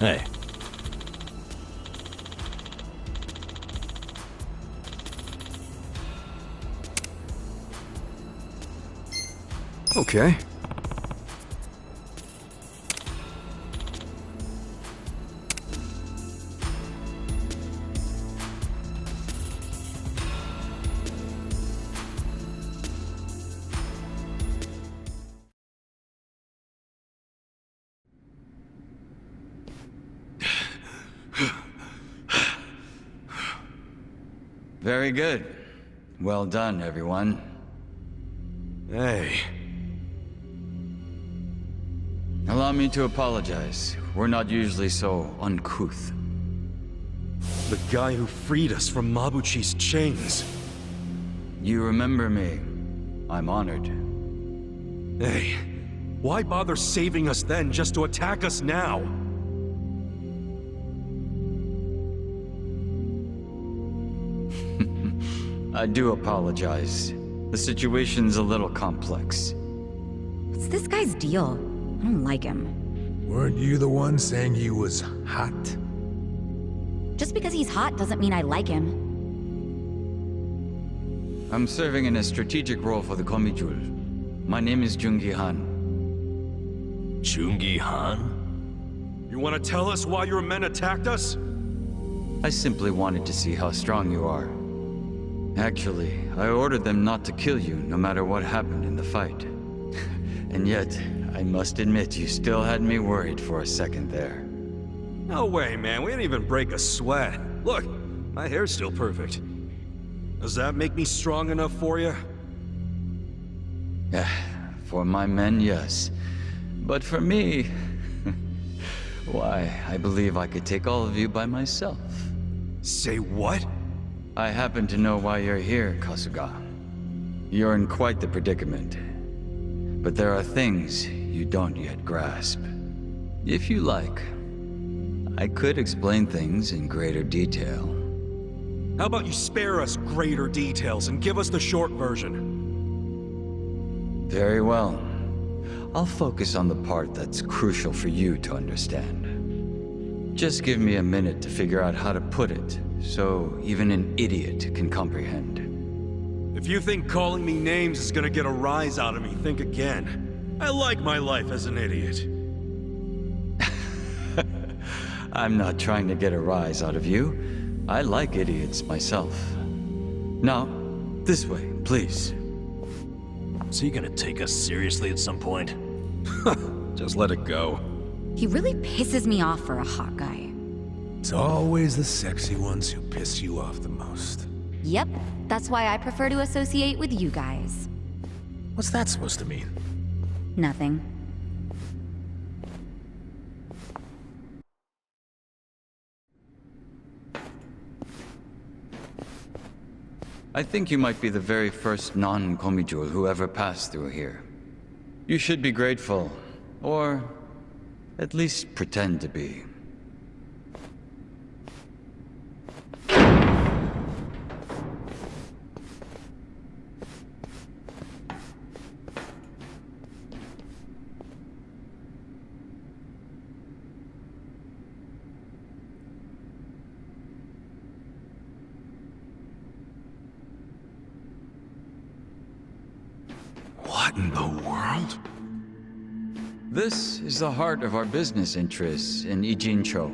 Hey. Okay. Very good. Well done, everyone. Hey. Allow me to apologize. We're not usually so uncouth. The guy who freed us from Mabuchi's chains. You remember me. I'm honored. Hey. Why bother saving us then just to attack us now? I do apologize. The situation's a little complex. What's this guy's deal? I don't like him. Weren't you the one saying he was hot? Just because he's hot doesn't mean I like him. I'm serving in a strategic role for the Komijul. My name is Jungi Han. Jungi Han? You want to tell us why your men attacked us? I simply wanted to see how strong you are. Actually, I ordered them not to kill you no matter what happened in the fight. And yet, I must admit you still had me worried for a second there. No way, man. We didn't even break a sweat. Look, my hair's still perfect. Does that make me strong enough for you? For my men, yes. But for me... why, I believe I could take all of you by myself. Say what? I happen to know why you're here, Kasuga. You're in quite the predicament. But there are things you don't yet grasp. If you like, I could explain things in greater detail. How about you spare us greater details and give us the short version? Very well. I'll focus on the part that's crucial for you to understand. Just give me a minute to figure out how to put it, so even an idiot can comprehend. If you think calling me names is gonna get a rise out of me, think again. I like my life as an idiot. I'm not trying to get a rise out of you. I like idiots myself. Now, this way, please. Is he gonna take us seriously at some point? Just let it go. He really pisses me off for a hot guy. It's always the sexy ones who piss you off the most. Yep, that's why I prefer to associate with you guys. What's that supposed to mean? Nothing. I think you might be the very first non-Komijul who ever passed through here. You should be grateful, or at least pretend to be. What in the world? This is the heart of our business interests in Ijincho.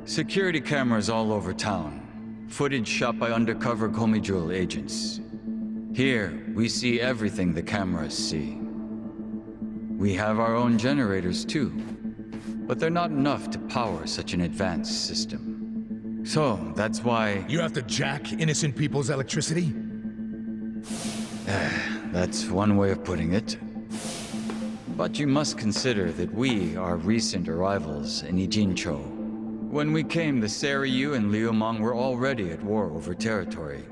Security cameras all over town. Footage shot by undercover Komijul agents. Here, we see everything the cameras see. We have our own generators too, but they're not enough to power such an advanced system. So, that's why... You have to jack innocent people's electricity? That's one way of putting it. But you must consider that we are recent arrivals in Ijincho. When we came, the Seiryu and Liumang were already at war over territory.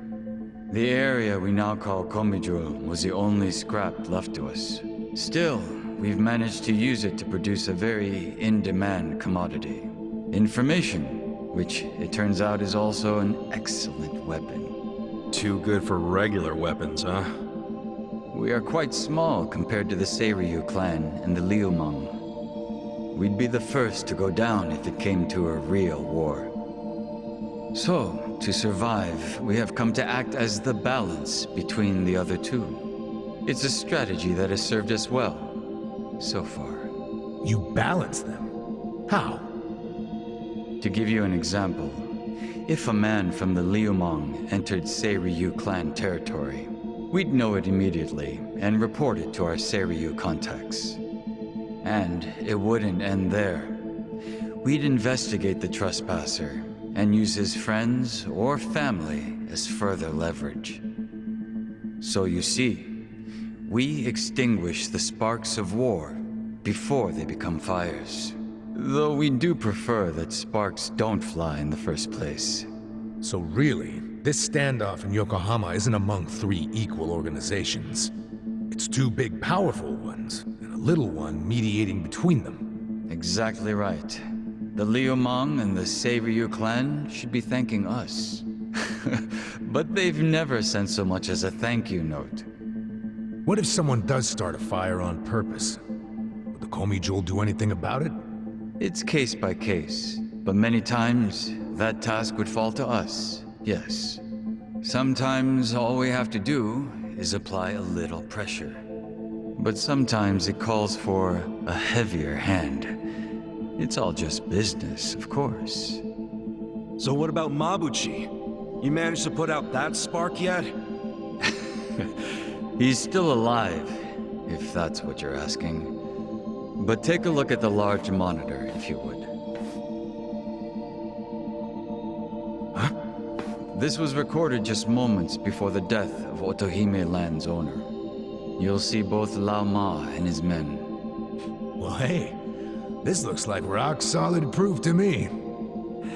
The area we now call Komijul was the only scrap left to us. Still, we've managed to use it to produce a very in-demand commodity. Information, which it turns out is also an excellent weapon. Too good for regular weapons, huh? We are quite small compared to the Seiryu clan and the Liumang. we'd be the first to go down if it came to a real war. So, to survive, we have come to act as the balance between the other two. It's a strategy that has served us well, so far. You balance them? How? To give you an example, if a man from the Liumang entered Seiryu clan territory, we'd know it immediately and report it to our Seiryu contacts. And it wouldn't end there. We'd investigate the trespasser and use his friends or family as further leverage. So you see, we extinguish the sparks of war before they become fires. Though we do prefer that sparks don't fly in the first place. So really, this standoff in Yokohama isn't among three equal organizations. It's two big, powerful ones, and a little one mediating between them. Exactly right. The Liumang and the Seiryu clan should be thanking us. But they've never sent so much as a thank you note. What if someone does start a fire on purpose? Would the Komi do anything about it? It's case by case, but many times that task would fall to us, yes. Sometimes all we have to do is apply a little pressure. But sometimes it calls for a heavier hand. It's all just business, of course. So what about Mabuchi? You managed to put out that spark yet? He's still alive, if that's what you're asking. But take a look at the large monitor, if you would. Huh? This was recorded just moments before the death of Otohime Land's owner. You'll see both Lao Ma and his men. Well, hey, this looks like rock-solid proof to me.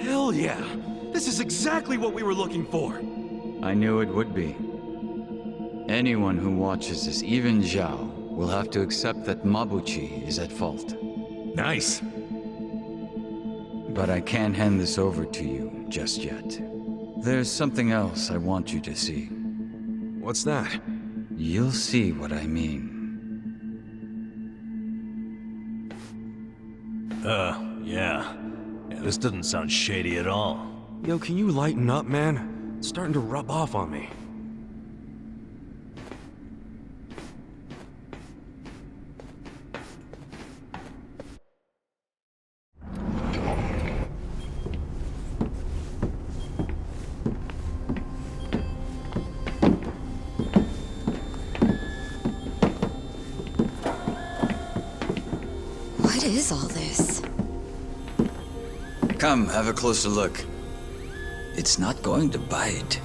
Hell yeah! This is exactly what we were looking for! I knew it would be. Anyone who watches this, even Zhao, will have to accept that Mabuchi is at fault. Nice. But I can't hand this over to you just yet. There's something else I want you to see. What's that? You'll see what I mean. Yeah. This doesn't sound shady at all. Yo, can you lighten up, man? It's starting to rub off on me. What is all this? Come, have a closer look. It's not going to bite.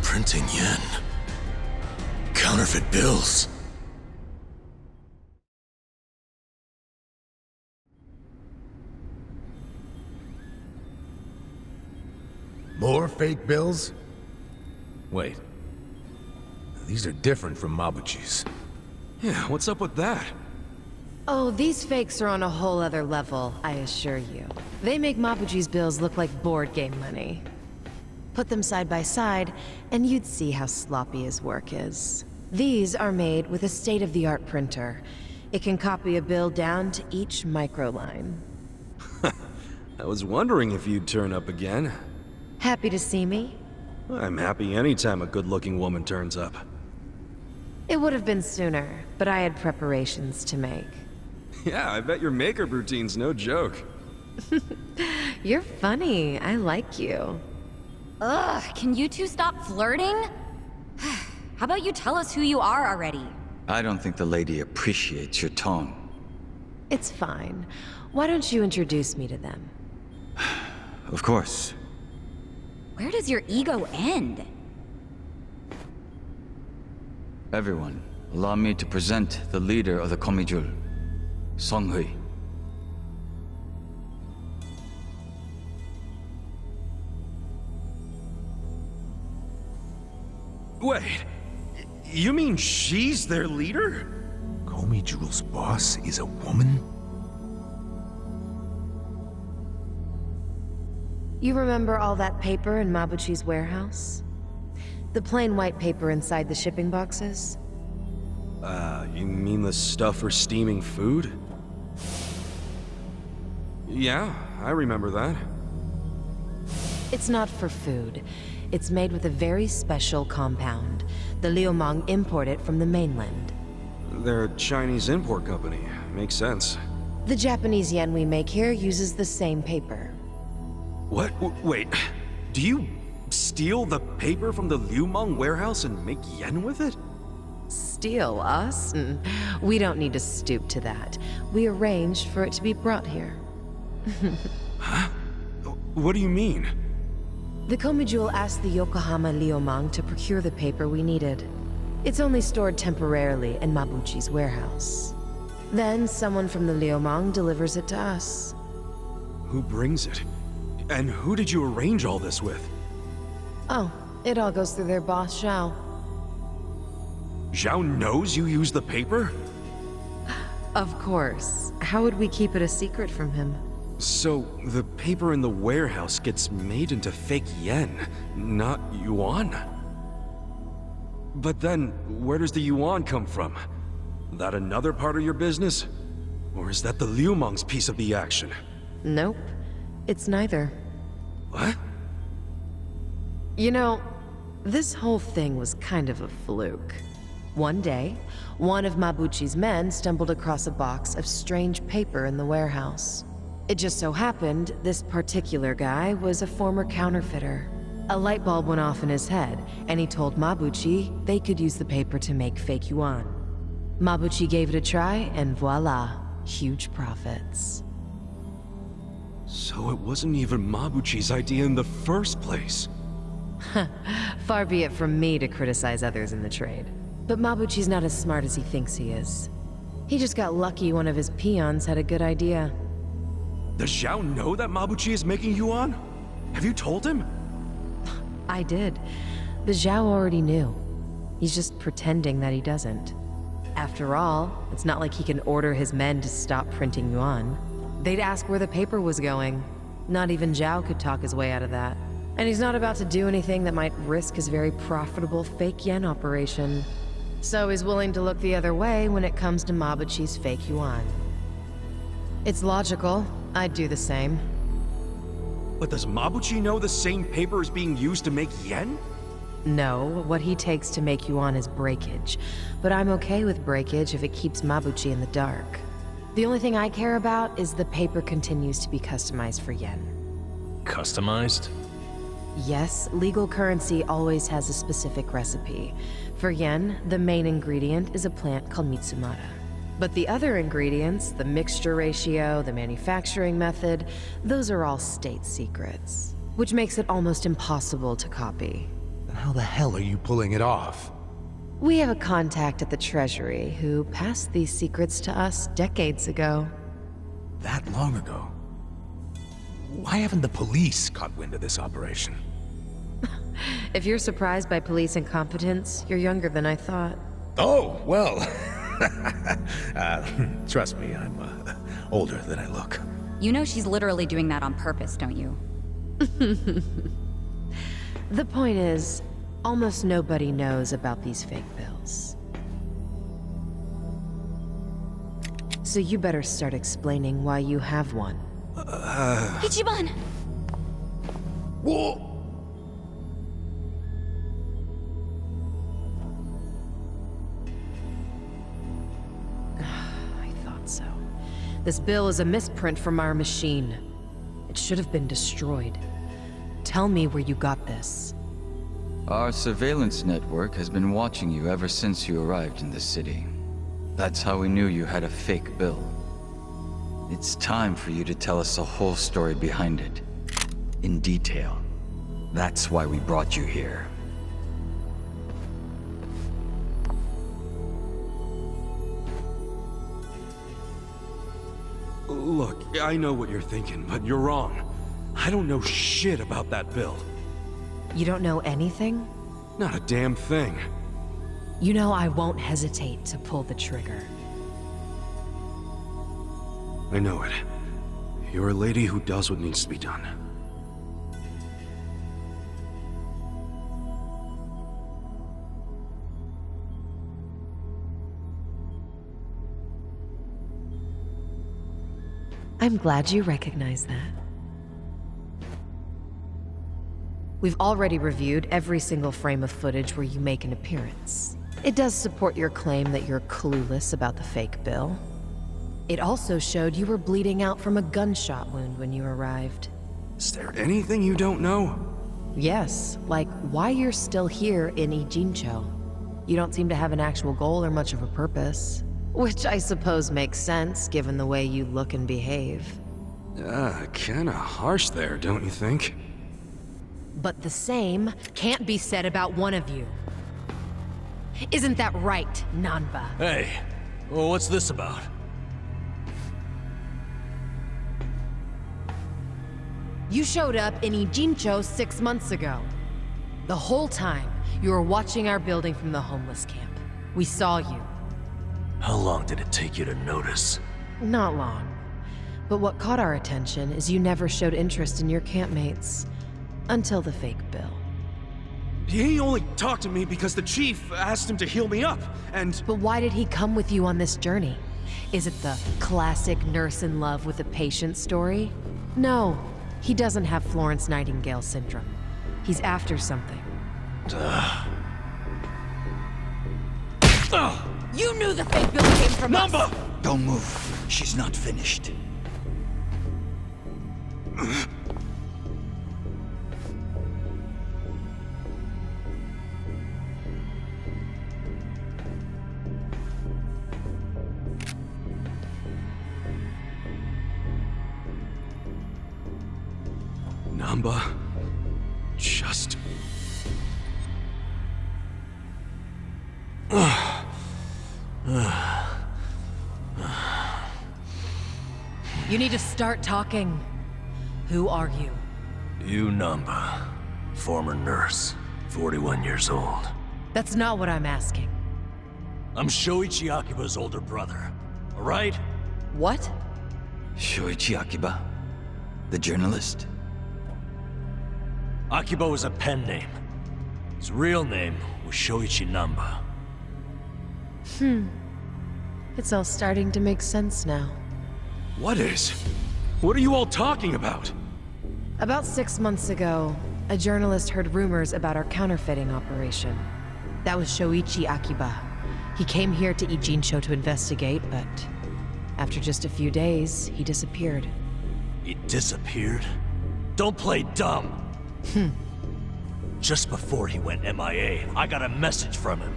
Printing yen. Counterfeit bills. More fake bills? Wait. These are different from Mabuchi's. Yeah, what's up with that? Oh, these fakes are on a whole other level, I assure you. They make Mabuchi's bills look like board game money. Put them side by side, and you'd see how sloppy his work is. These are made with a state-of-the-art printer. It can copy a bill down to each microline. I was wondering if you'd turn up again. Happy to see me? I'm happy anytime a good-looking woman turns up. It would have been sooner, but I had preparations to make. Yeah, I bet your makeup routine's no joke. You're funny. I like you. Ugh, can you two stop flirting? How about you tell us who you are already? I don't think the lady appreciates your tone. It's fine. Why don't you introduce me to them? Of course. Where does your ego end? Everyone, allow me to present the leader of the Komijul, Songhui. Wait, you mean she's their leader? Komi Jewel's boss is a woman? You remember all that paper in Mabuchi's warehouse? The plain white paper inside the shipping boxes? You mean the stuff for steaming food? Yeah, I remember that. It's not for food. It's made with a very special compound. The Liumang import it from the mainland. They're a Chinese import company. Makes sense. The Japanese yen we make here uses the same paper. What? Wait, do you steal the paper from the Liumang warehouse and make yen with it? Steal us? We don't need to stoop to that. We arranged for it to be brought here. Huh? What do you mean? The Komijul asked the Yokohama Liumang to procure the paper we needed. It's only stored temporarily in Mabuchi's warehouse. Then someone from the Liumang delivers it to us. Who brings it? And who did you arrange all this with? Oh, it all goes through their boss, Zhao. Zhao knows you used the paper? Of course. How would we keep it a secret from him? So, the paper in the warehouse gets made into fake yen, not yuan? But then, where does the yuan come from? That another part of your business? Or is that the Liumang's piece of the action? Nope. It's neither. What? You know, this whole thing was kind of a fluke. One day, one of Mabuchi's men stumbled across a box of strange paper in the warehouse. It just so happened this particular guy was a former counterfeiter. A light bulb went off in his head, and he told Mabuchi they could use the paper to make fake yuan. Mabuchi gave it a try, and voila, huge profits. So it wasn't even Mabuchi's idea in the first place. Far be it from me to criticize others in the trade. But Mabuchi's not as smart as he thinks he is. He just got lucky one of his peons had a good idea. Does Zhao know that Mabuchi is making yuan? Have you told him? I did. But Zhao already knew. He's just pretending that he doesn't. After all, it's not like he can order his men to stop printing yuan. They'd ask where the paper was going. Not even Zhao could talk his way out of that. And he's not about to do anything that might risk his very profitable fake yen operation. So he's willing to look the other way when it comes to Mabuchi's fake yuan. It's logical. I'd do the same. But does Mabuchi know the same paper is being used to make yen? No, what he takes to make yuan is breakage. But I'm okay with breakage if it keeps Mabuchi in the dark. The only thing I care about is the paper continues to be customized for yen. Customized? Yes, legal currency always has a specific recipe. For yen, the main ingredient is a plant called Mitsumara. But the other ingredients, the mixture ratio, the manufacturing method, those are all state secrets. Which makes it almost impossible to copy. Then how the hell are you pulling it off? We have a contact at the Treasury who passed these secrets to us decades ago. That long ago? Why haven't the police caught wind of this operation? If you're surprised by police incompetence, you're younger than I thought. Oh, well. Trust me, I'm older than I look. You know she's literally doing that on purpose, don't you? The point is, almost nobody knows about these fake bills. So you better start explaining why you have one. Ichiban! Whoa! I thought so. This bill is a misprint from our machine. It should have been destroyed. Tell me where you got this. Our surveillance network has been watching you ever since you arrived in the city. That's how we knew you had a fake bill. It's time for you to tell us the whole story behind it. In detail. That's why we brought you here. Look, I know what you're thinking, but you're wrong. I don't know shit about that bill. You don't know anything? Not a damn thing. You know I won't hesitate to pull the trigger. I know it. You're a lady who does what needs to be done. I'm glad you recognize that. We've already reviewed every single frame of footage where you make an appearance. It does support your claim that you're clueless about the fake bill. It also showed you were bleeding out from a gunshot wound when you arrived. Is there anything you don't know? Yes, like why you're still here in Ijincho. You don't seem to have an actual goal or much of a purpose. Which I suppose makes sense, given the way you look and behave. Kinda harsh there, don't you think? But the same can't be said about one of you. Isn't that right, Nanba? Hey, well, what's this about? You showed up in Ijincho 6 months ago. The whole time, you were watching our building from the homeless camp. We saw you. How long did it take you to notice? Not long. But what caught our attention is you never showed interest in your campmates. Until the fake bill. He only talked to me because the chief asked him to heal me up, and... But why did he come with you on this journey? Is it the classic nurse in love with a patient story? No, he doesn't have Florence Nightingale syndrome. He's after something. You knew the fake bill came from us! Nanba! Don't move. She's not finished. Nanba... just... You need to start talking. Who are you? You Nanba, former nurse, 41 years old. That's not what I'm asking. I'm Shoichi Akiba's older brother, all right? What? Shoichi Akiba? The journalist? Akiba was a pen name. His real name was Shoichi Nanba. It's all starting to make sense now. What is? What are you all talking about? About 6 months ago, a journalist heard rumors about our counterfeiting operation. That was Shoichi Akiba. He came here to Ijincho to investigate, but after just a few days, he disappeared. He disappeared? Don't play dumb! Just before he went MIA, I got a message from him.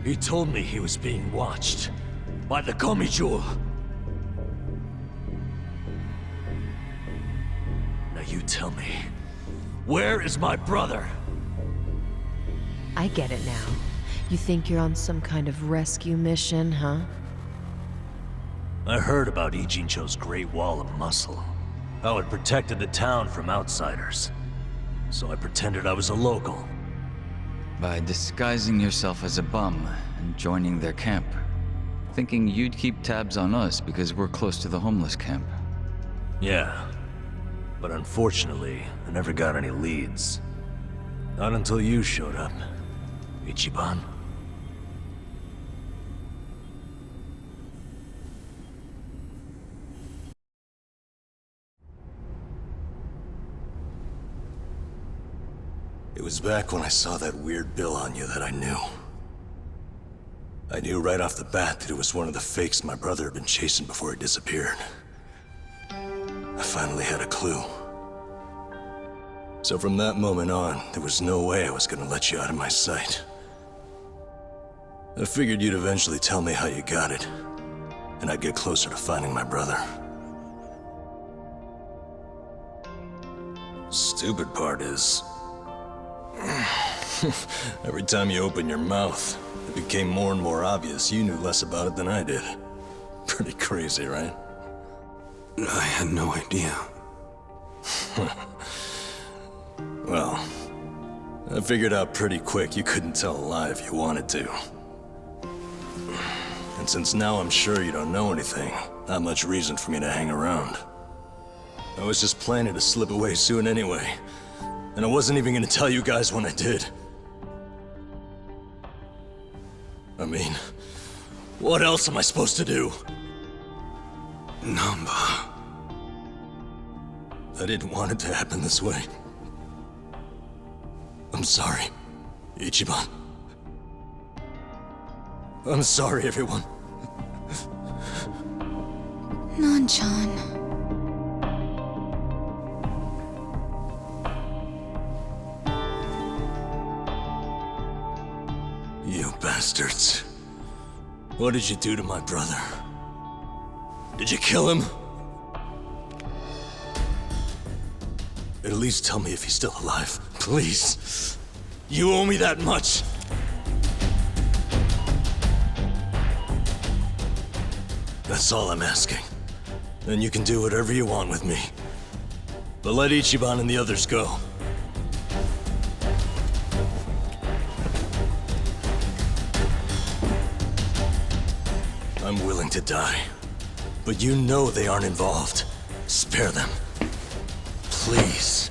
He told me he was being watched by the Komijul. Now you tell me, where is my brother? I get it now. You think you're on some kind of rescue mission, huh? I heard about Ijincho's Great Wall of Muscle. How it protected the town from outsiders. So I pretended I was a local. By disguising yourself as a bum and joining their camp. Thinking you'd keep tabs on us because we're close to the homeless camp. Yeah. But unfortunately, I never got any leads. Not until you showed up, Ichiban. It was back when I saw that weird bill on you that I knew. I knew right off the bat that it was one of the fakes my brother had been chasing before he disappeared. I finally had a clue. So from that moment on, there was no way I was gonna let you out of my sight. I figured you'd eventually tell me how you got it, and I'd get closer to finding my brother. Stupid part is... every time you open your mouth, it became more and more obvious you knew less about it than I did. Pretty crazy, right? I had no idea. Well, I figured out pretty quick you couldn't tell a lie if you wanted to. And since now I'm sure you don't know anything, not much reason for me to hang around. I was just planning to slip away soon anyway, and I wasn't even gonna tell you guys when I did. I mean, what else am I supposed to do? Nanba. I didn't want it to happen this way. I'm sorry, Ichiban. I'm sorry, everyone. Nan-chan. You bastards. What did you do to my brother? Did you kill him? At least tell me if he's still alive, please. You owe me that much. That's all I'm asking. Then you can do whatever you want with me. But let Ichiban and the others go. I'm willing to die. But you know they aren't involved. Spare them. Please.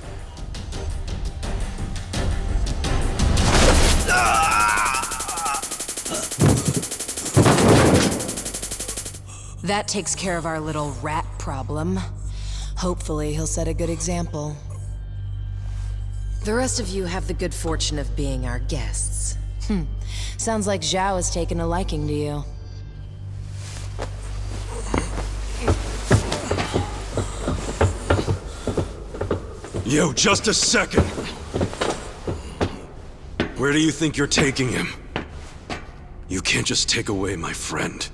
That takes care of our little rat problem. Hopefully, he'll set a good example. The rest of you have the good fortune of being our guests. Sounds like Zhao has taken a liking to you. Yo, just a second! Where do you think you're taking him? You can't just take away my friend.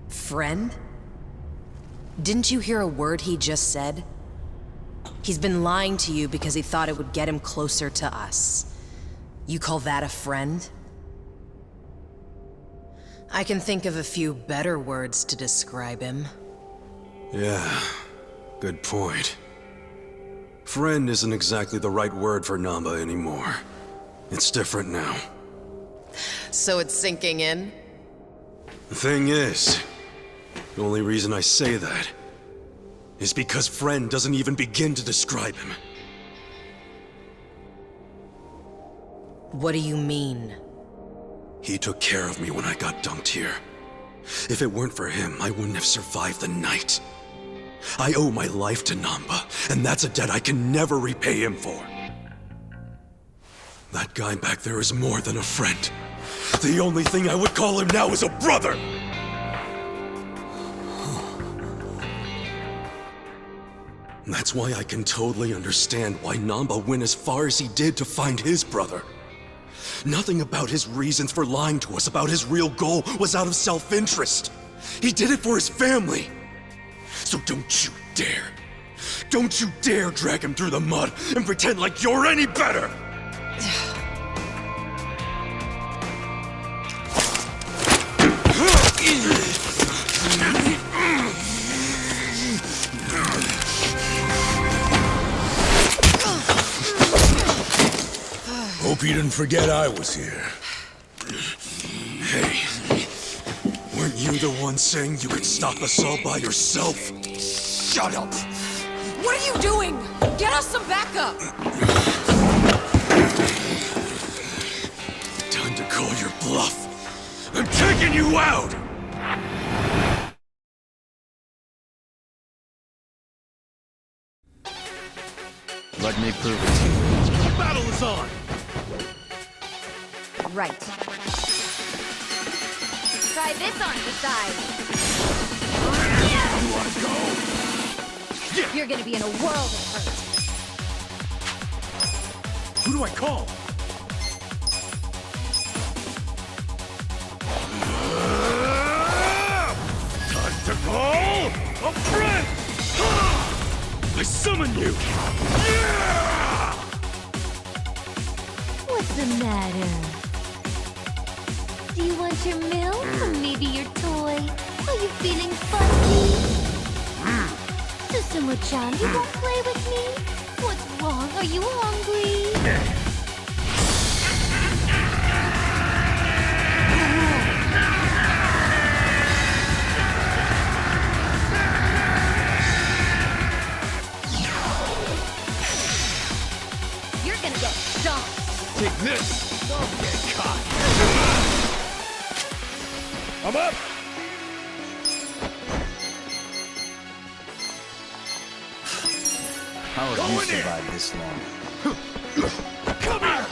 Friend? Didn't you hear a word he just said? He's been lying to you because he thought it would get him closer to us. You call that a friend? I can think of a few better words to describe him. Yeah, good point. Friend isn't exactly the right word for Nanba anymore. It's different now. So it's sinking in? The thing is, the only reason I say that is because friend doesn't even begin to describe him. What do you mean? He took care of me when I got dumped here. If it weren't for him, I wouldn't have survived the night. I owe my life to Nanba, and that's a debt I can never repay him for. That guy back there is more than a friend. The only thing I would call him now is a brother! That's why I can totally understand why Nanba went as far as he did to find his brother. Nothing about his reasons for lying to us about his real goal was out of self-interest. He did it for his family. So don't you dare. Don't you dare drag him through the mud and pretend like you're any better! Hope you didn't forget I was here. Hey, weren't you the one saying you could stop us all by yourself? Shut up! What are you doing? Get us some backup! Time to call your bluff. I'm taking you out! Let me prove it to you. The battle is on! Right. Try this on the side. You wanna go? You're gonna be in a world of hurt. Who do I call? a friend! I summon you! What's the matter? Do you want your milk or maybe your toy? Are you feeling fuzzy? Susumu-chan, you won't play with me? What's wrong? Are you hungry? You're gonna get stomped. Take this! Don't get caught! I'm up! How have you survived this long? Come here!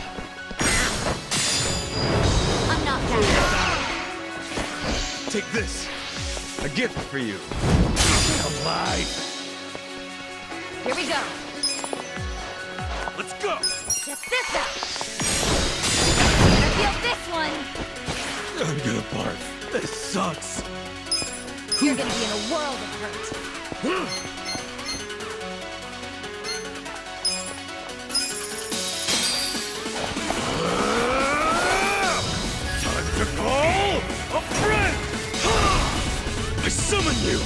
I'm not that. Take this! A gift for you! Alive! Here we go. Let's go! Check this out. Better feel this one. I'm gonna barf. This sucks! You're gonna be in a world of hurt. Time to call a friend! I summon you!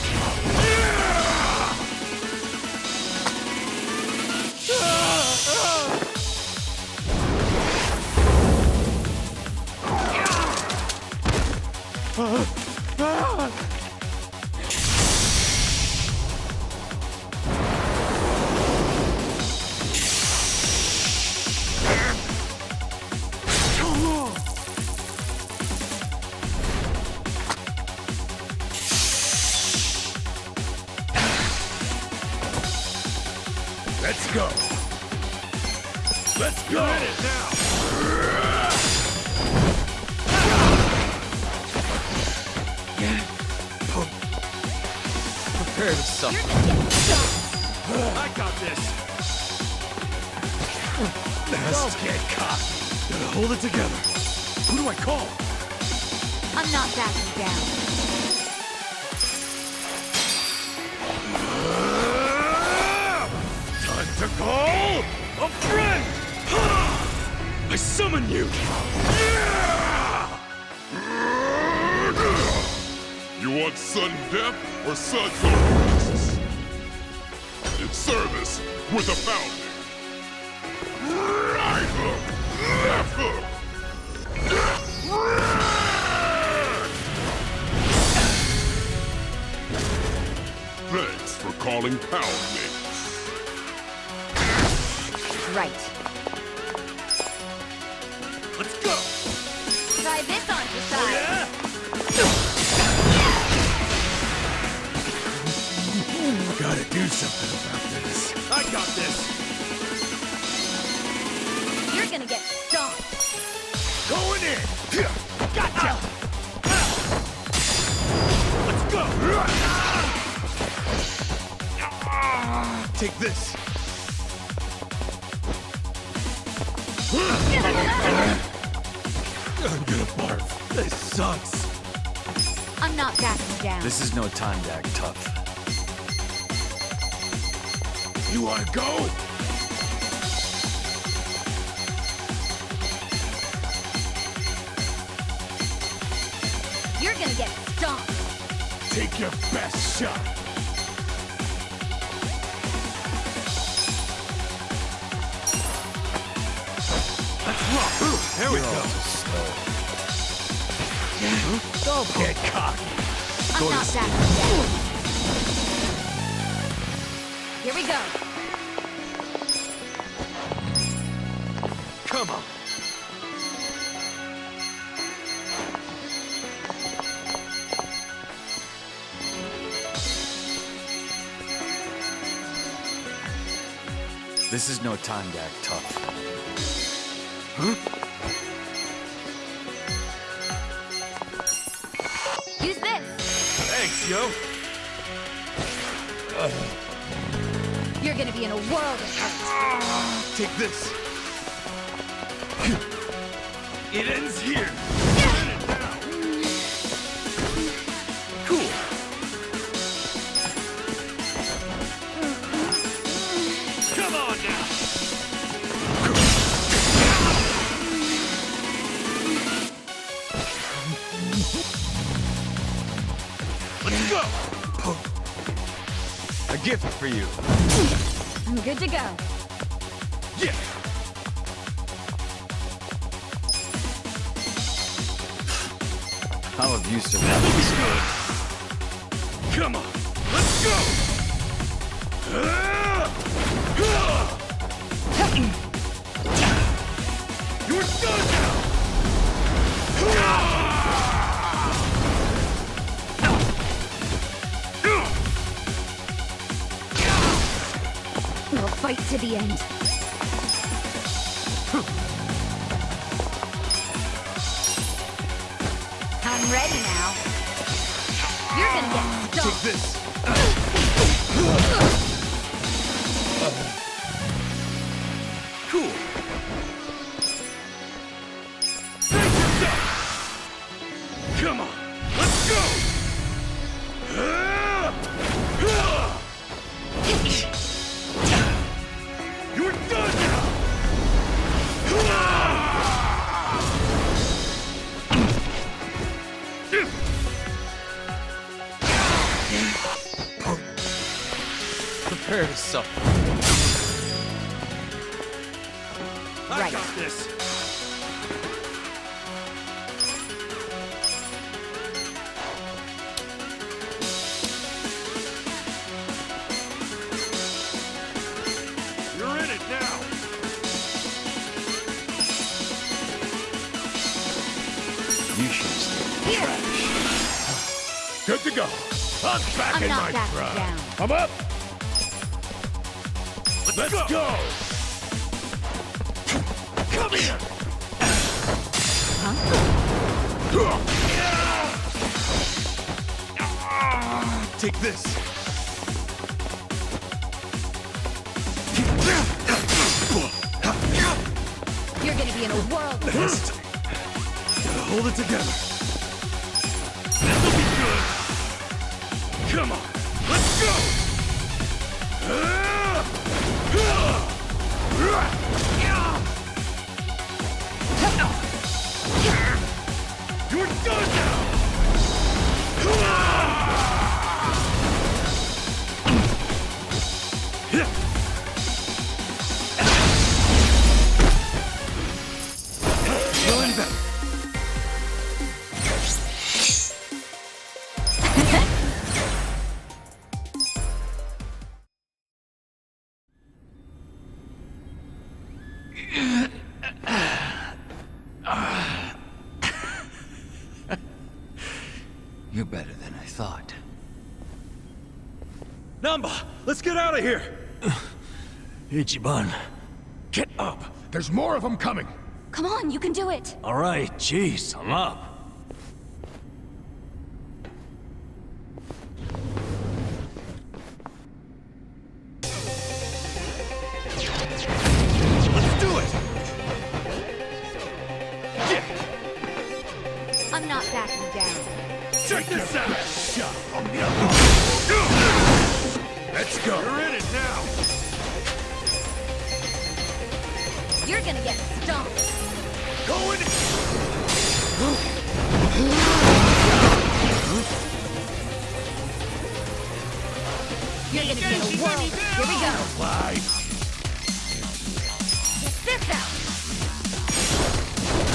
Let's go! Let's go! You're in it now! Prepare to suffer. You're gonna get stomped. I got this! Don't get caught! Gotta hold it together! Who do I call? I'm not backing down. Time to call a friend! I summon you! You want sudden death or sudden crisis? In service with a bounty. Thanks for calling Pound Mates. Right. Let's go! Try this on for size. Gotta do something about this. I got this! You're gonna get stomped. Going in! Gotcha! Let's go! Take this! I'm gonna barf. This sucks. I'm not backing down. This is no time to act tough. You wanna go? You're gonna get stomped. Take your best shot. Let's rock. There we go. Don't get cocky. I'm not backing down. Here we go. Come on. This is no time to act tough. Use this. Thanks, yo. You're gonna be in a world of hurt. Take this. It ends here. Cool. A gift for you. I'm good to go. Yeah. How have you survived this? Come on, let's go! You're done now! We'll fight to the end. I'm ready now. You're gonna get Take stomped. this! Cool. Face yourself! Come on, let's go! You're done now! Prepare to suffer. I got this! You're in it now! You should stay trash. Good to go. I'm back I'm in not my backing prime. down. I'm up. Let's go! Come here! Take this! You're gonna be in a world. Gotta hold it together. This'll be good! Come on, let's go! You're done now! Feeling better. You're better than I thought. Nanba, let's get out of here! Ichiban. Get up! There's more of them coming. Come on, you can do it. All right, jeez, I'm up. Let's do it! Yeah. I'm not backing down. Check this out! Let's go. You're in it now! You're gonna get stomped. Going! You're gonna be in a world. Here we go. Bye. Get this out.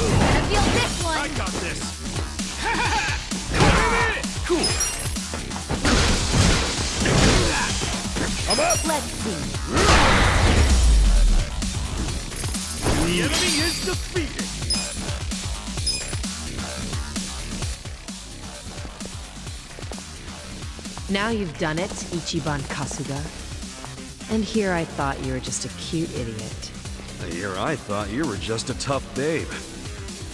You're gonna feel this I one. got this! Cool! I'm up. Let's see. The enemy is defeated! Now you've done it, Ichiban Kasuga. And here I thought you were just a cute idiot. Here I thought you were just a tough babe.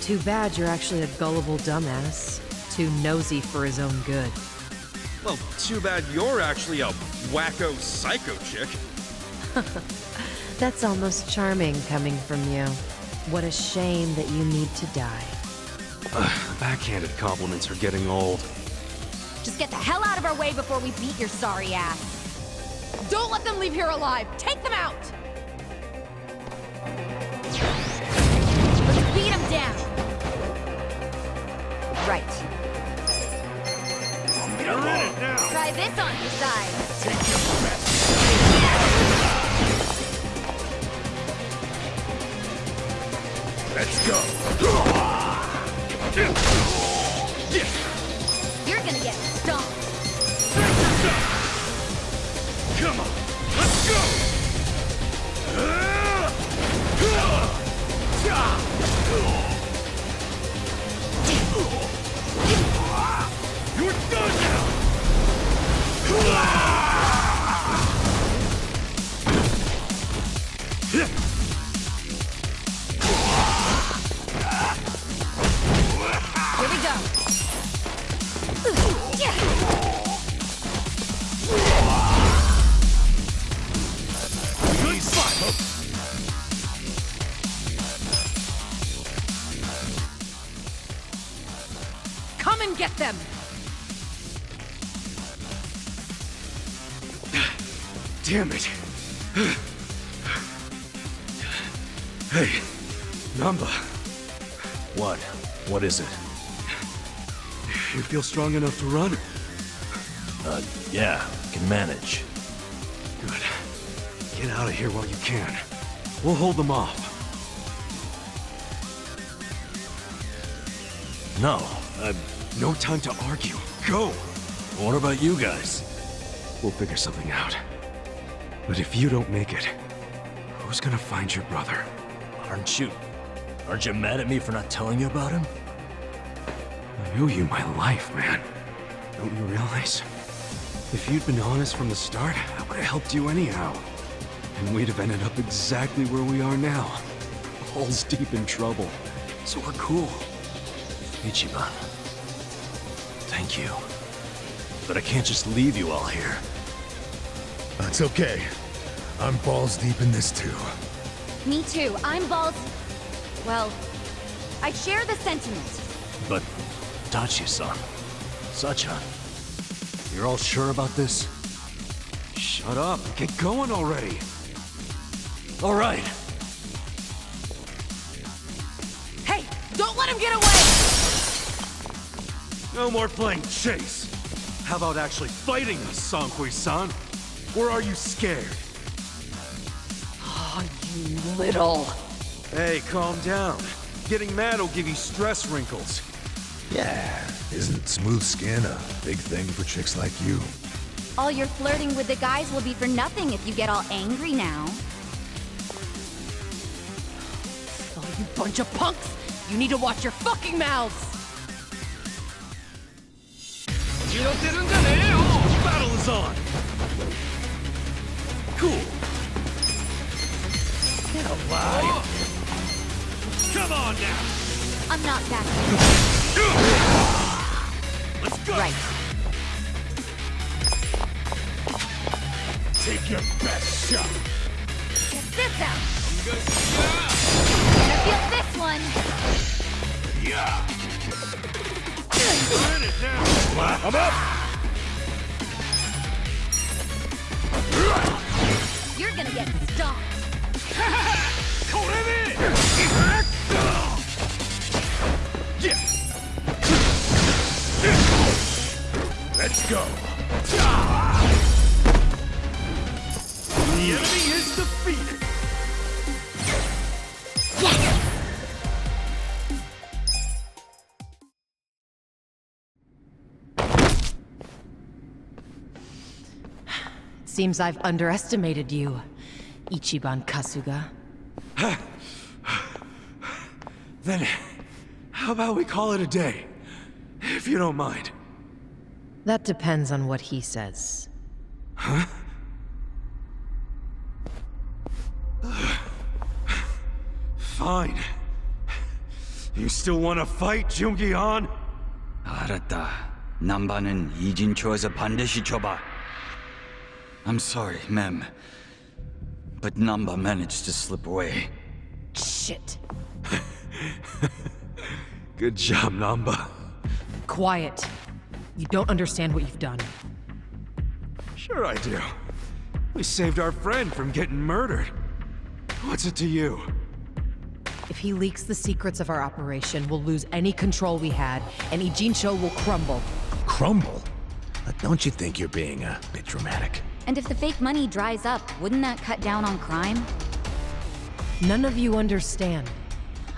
Too bad you're actually a gullible dumbass. Too nosy for his own good. Well, too bad you're actually a wacko psycho chick. That's almost charming coming from you. What a shame that you need to die. Backhanded compliments are getting old. Just get the hell out of our way before we beat your sorry ass. Don't let them leave here alive! Take them out! Let's beat him down. Right. You're in it now! this on your side. Let's go. You're gonna get stomped. Come on, let's go. You're done now. Here we go. Good fight. Come and get them! Damn it. Hey, Nanba, What? What is it? you feel strong enough to run? Yeah, can manage. Good. Get out of here while you can. We'll hold them off. No, No time to argue. Go! what about you guys? We'll figure something out. But if you don't make it, who's gonna find your brother? Aren't you mad at me for not telling you about him? I owe you my life, man. Don't you realize? If you'd been honest from the start, I would have helped you anyhow. And we'd have ended up exactly where we are now. All's deep in trouble. So we're cool. Ichiban. Thank you. But I can't just leave you all here. That's okay. I'm balls deep in this too. Me too. I'm balls. Well, I share the sentiment. But, Dachi-san, Sachan, you're all sure about this? Shut up. Get going already. All right. Hey, don't let him get away! No more playing chase. How about actually fighting us, Sankui-san? Or are you scared? Oh, you little... Hey, calm down. Getting mad will give you stress wrinkles. Yeah, isn't smooth skin a big thing for chicks like you? All your flirting with the guys will be for nothing if you get all angry now. Oh, you bunch of punks! You need to watch your fucking mouths! Battle is on! Cool. Get alive. Come on now! I'm not backing. Let's go! Right. Take your best shot. Get this out. Gonna feel this one. Yeah. Burn it now! I'm up. You're gonna get stomped. Let's go. The enemy is defeated! Seems I've underestimated you, Ichiban Kasuga. Then, how about we call it a day? If you don't mind. That depends on what he says. Fine. You still want to fight, Jungi-han? 알았다. 남바는 이진초에서 반드시 줘봐. I'm sorry, ma'am. But Nanba managed to slip away. Shit. Good job, Nanba. Quiet. You don't understand what you've done. Sure I do. We saved our friend from getting murdered. What's it to you? If he leaks the secrets of our operation, we'll lose any control we had, and Ijincho will crumble. Crumble? Don't you think you're being a bit dramatic? And if the fake money dries up, wouldn't that cut down on crime? None of you understand.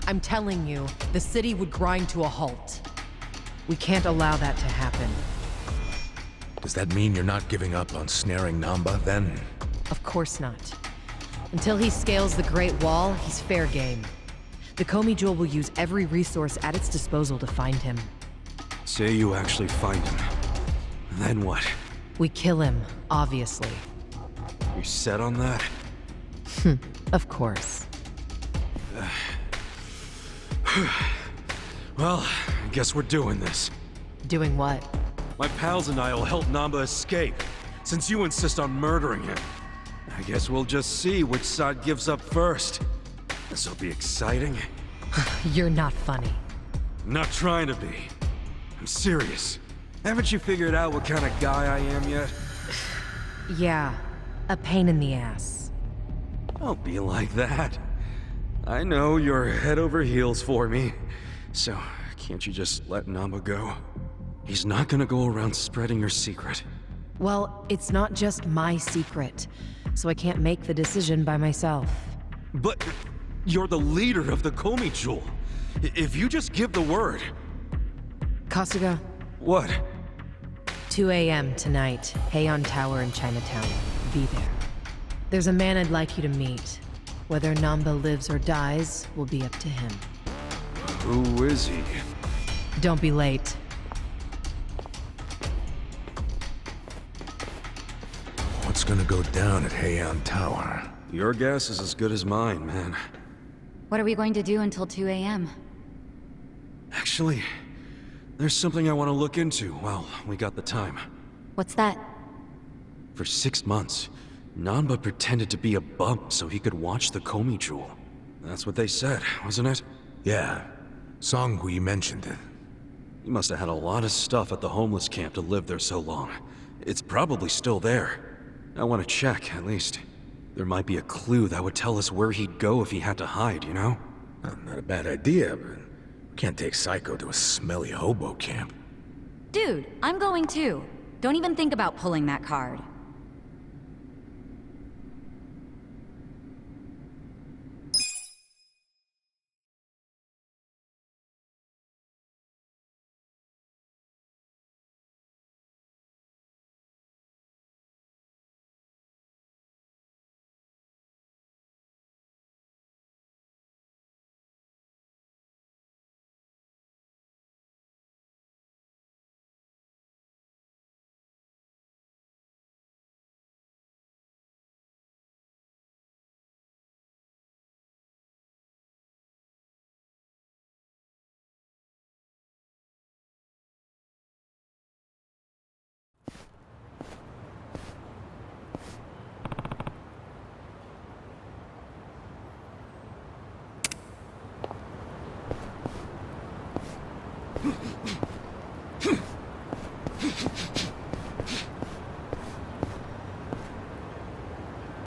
I'm telling you, the city would grind to a halt. We can't allow that to happen. Does that mean you're not giving up on snaring Nanba, then? Of course not. Until he scales the Great Wall, he's fair game. The Komi Jewel will use every resource at its disposal to find him. Say you actually find him. Then what? We kill him, obviously. You set on that? Of course. Well, I guess we're doing this. Doing what? My pals and I will help Nanba escape, since you insist on murdering him. I guess we'll just see which side gives up first. This'll be exciting. You're not funny. I'm not trying to be. I'm serious. Haven't you figured out what kind of guy I am yet? Yeah, a pain in the ass. Don't be like that. I know you're head over heels for me. So, can't you just let Nanba go? He's not gonna go around spreading your secret. Well, it's not just my secret, so I can't make the decision by myself. But you're the leader of the Komi Jewel. If you just give the word... Kasuga, What? 2 a.m. tonight, Heian Tower in Chinatown. Be there. There's a man I'd like you to meet. Whether Nanba lives or dies will be up to him. Who is he? Don't be late. What's gonna go down at Heian Tower? Your guess is as good as mine, man. What are we going to do until 2 a.m.? Actually, there's something I want to look into while we got the time. What's that? For 6 months, Nanba pretended to be a bump so he could watch the Komi Jewel. That's what they said, wasn't it? Yeah, Songhui mentioned it. He must have had a lot of stuff at the homeless camp to live there so long. It's probably still there. I want to check, at least. There might be a clue that would tell us where he'd go if he had to hide, you know? Not a bad idea, but can't take Psycho to a smelly hobo camp. Dude, I'm going too. Don't even think about pulling that card.